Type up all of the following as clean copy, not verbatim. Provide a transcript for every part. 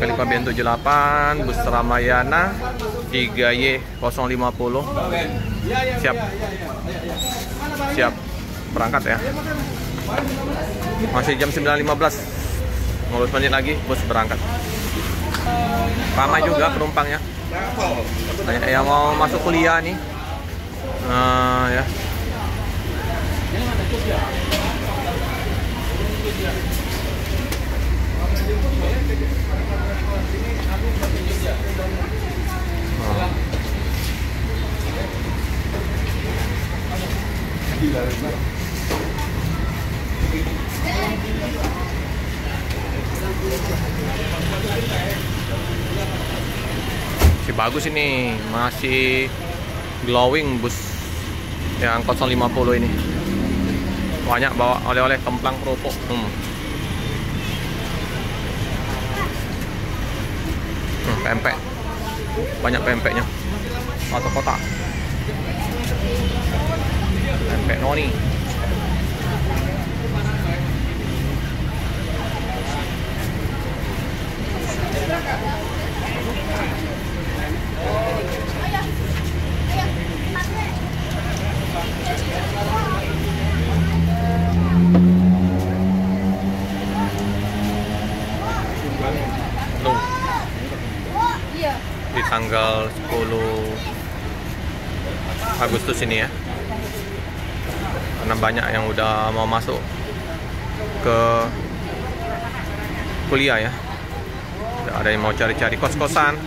Khalifa BN78 bus Ramayana 3Y050 siap berangkat ya. Masih jam 9.15, 15 menit lagi bus berangkat. Ramai juga penumpangnya, banyak yang mau masuk kuliah nih. Ya. Masih bagus ini, masih glowing bus yang 050 ini. Banyak bawa oleh-oleh kemplang kerupuk. Pempek, banyak pempeknya. Satu kotak pempek noni. Di tanggal 10 Agustus ini ya, karena banyak yang udah mau masuk ke kuliah ya. Ada yang mau cari-cari kos-kosan.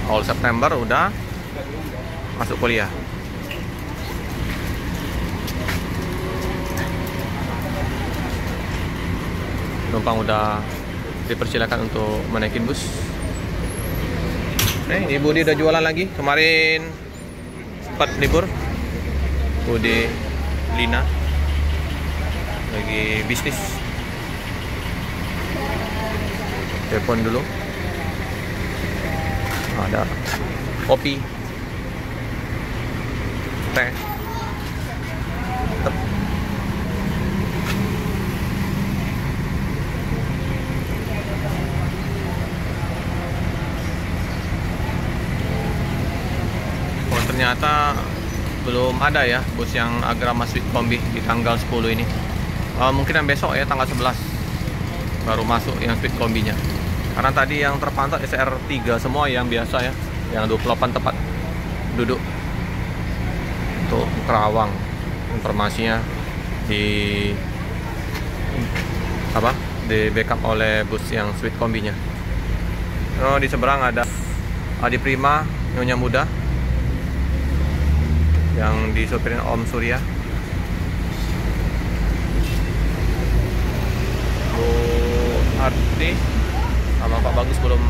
Awal September udah masuk kuliah. Penumpang udah dipersilakan untuk menaikin bus. Ibu dia udah jualan lagi. Kemarin sempat libur. Bude Lina lagi bisnis. Telepon dulu. Ada kopi, teh. Ternyata belum ada ya bus yang Agrama Sweet Kombi di tanggal 10 ini. Mungkin yang besok ya, tanggal 11 baru masuk yang Sweet Kombinya. Karena tadi yang terpantau SR3 semua yang biasa ya, yang 28 tempat duduk untuk Kerawang. Informasinya di backup oleh bus yang Sweet Kombinya. Di seberang ada Adi Prima, Nyonya Muda yang disopirin Om Surya. Bu Arti sama Pak Bagus belum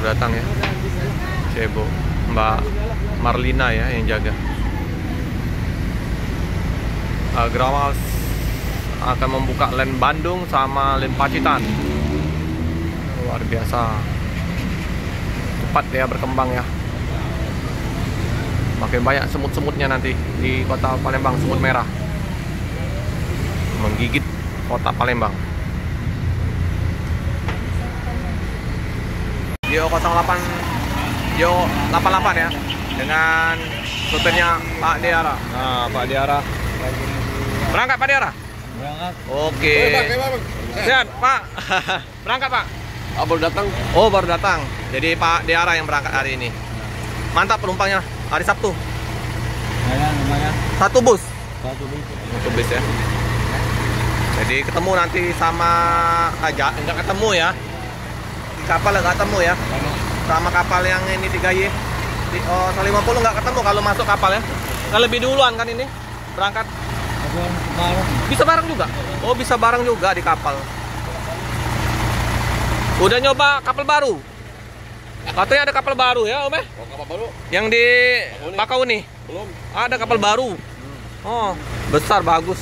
datang ya. Cebo Mbak Marlina ya yang jaga. Grawas akan membuka lane Bandung sama lane Pacitan. Luar biasa cepat ya berkembang ya. Makin banyak semut-semutnya nanti di kota Palembang, semut merah menggigit kota Palembang. Yo 08 ya dengan supirnya Pak Diara. Nah, Pak Diara berangkat. Pak Diara berangkat. Oke. Sehat Pak. Berangkat Pak. Baru datang. Oh baru datang. Jadi Pak Diara yang berangkat hari ini. Mantap penumpangnya hari Sabtu. Lumayan. Satu bus ya. Jadi ketemu nanti sama aja, enggak ketemu ya. Di kapal enggak ketemu ya. Sama kapal yang ini 3Y 150 enggak ketemu kalau masuk kapal ya. Kan lebih duluan kan ini berangkat. Bisa bareng juga. Oh bisa bareng juga di kapal. Udah nyoba kapal baru? Katanya ada kapal baru ya Om ya? Oh, kapal baru? Yang di Bakauni? Belum. Ada kapal baru. Oh, besar bagus.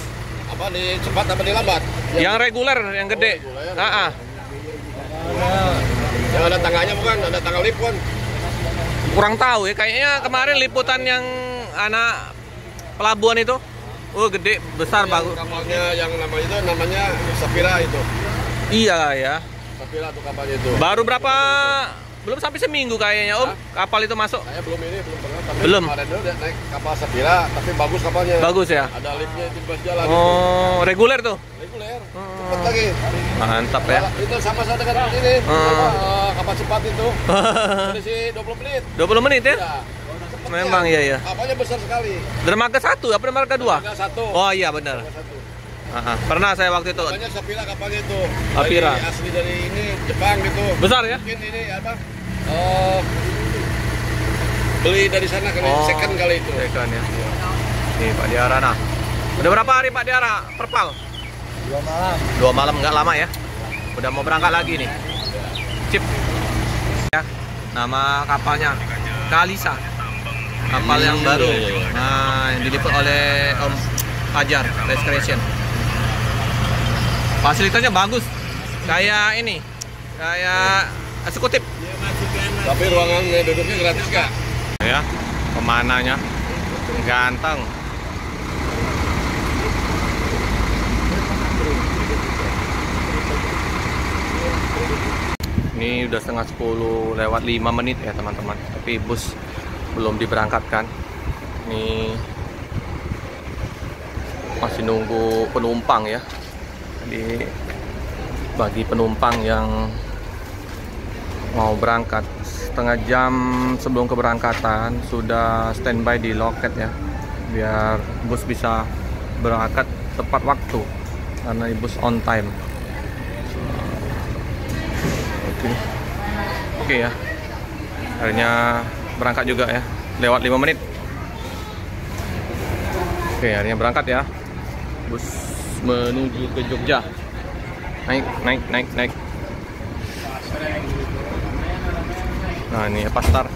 Apa di cepat apa di lambat? Yang reguler, yang gede. Reguler. Yang ada tangganya bukan? Ada tangga lip kan? Kurang tahu ya, kayaknya kemarin liputan yang anak pelabuhan itu Oh, gede, besar, bagus. Kapalnya yang namanya Safira itu. Iya ya. Safira tuh kapalnya itu. Baru berapa? Belum sampai seminggu kayaknya, Om. Kapal itu masuk. Saya belum pernah. Tapi Belum. kemarin dulu naik kapal Safira, tapi bagus kapalnya. Bagus ya. Ada liftnya di bawah jalan. Oh, reguler tuh. Reguler. Cepat lagi. Mantap ya. Itu sama saya dengan ini. Kapal cepat itu. Dari si 20 menit. 20 menit ya? Ya. Memang iya. Kapalnya besar sekali. Dermaga 1 apa dermaga 2? Ada satu. Oh iya benar. Pernah saya waktu itu. Kapalnya Safira kapalnya itu. Safira. Asli dari ini Jepang gitu. Besar ya? Mungkin ini apa? Beli dari sana kali, second kali itu. Second ya. Nih Pak Diara nah. Udah berapa hari Pak Diara perpal? 2 malam. 2 malam nggak lama ya. Udah mau berangkat lagi nih. Sip. Ya. Nama kapalnya Kalisa. Kapal yang baru. Nah, yang diliput oleh Om Fajar Discretion. Fasilitasnya bagus. Kayak ini. Kayak eksekutif. Tapi ruangan duduknya gratis kak. Ya, pemananya ganteng. Ini udah setengah 10 lewat 5 menit ya teman-teman. Tapi bus belum diberangkatkan. Ini masih nunggu penumpang ya. Jadi bagi penumpang yang mau berangkat setengah jam sebelum keberangkatan sudah standby di loket ya, biar bus bisa berangkat tepat waktu karena bus on time. Oke ya, akhirnya berangkat juga ya, lewat 5 menit. Oke, akhirnya berangkat ya, bus menuju ke Jogja. Naik. Nah ini Pastar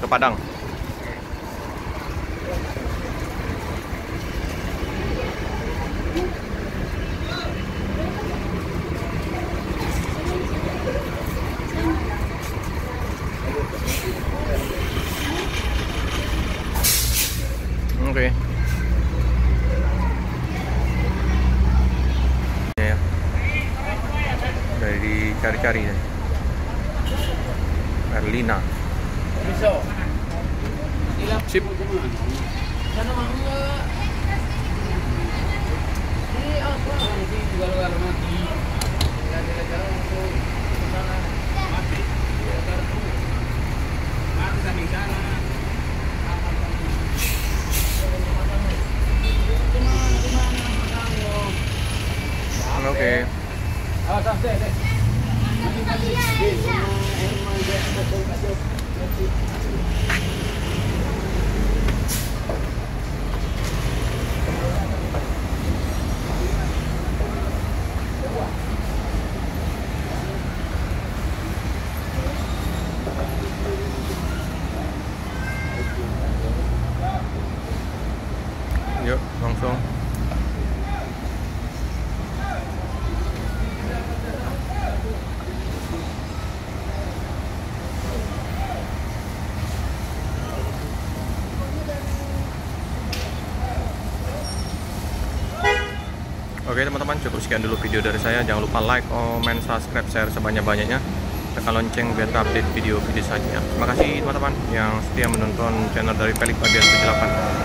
ke Padang. Oke. Ya. Dari cari-cari ya. Erlina. Sip. Oke. Yuk, langsung. Oke teman-teman, cukup sekian dulu video dari saya. Jangan lupa like, comment, subscribe, share sebanyak-banyaknya. Tekan lonceng biar update video-video selanjutnya. Terima kasih teman-teman yang setia menonton channel dari Pelik Bagian 78.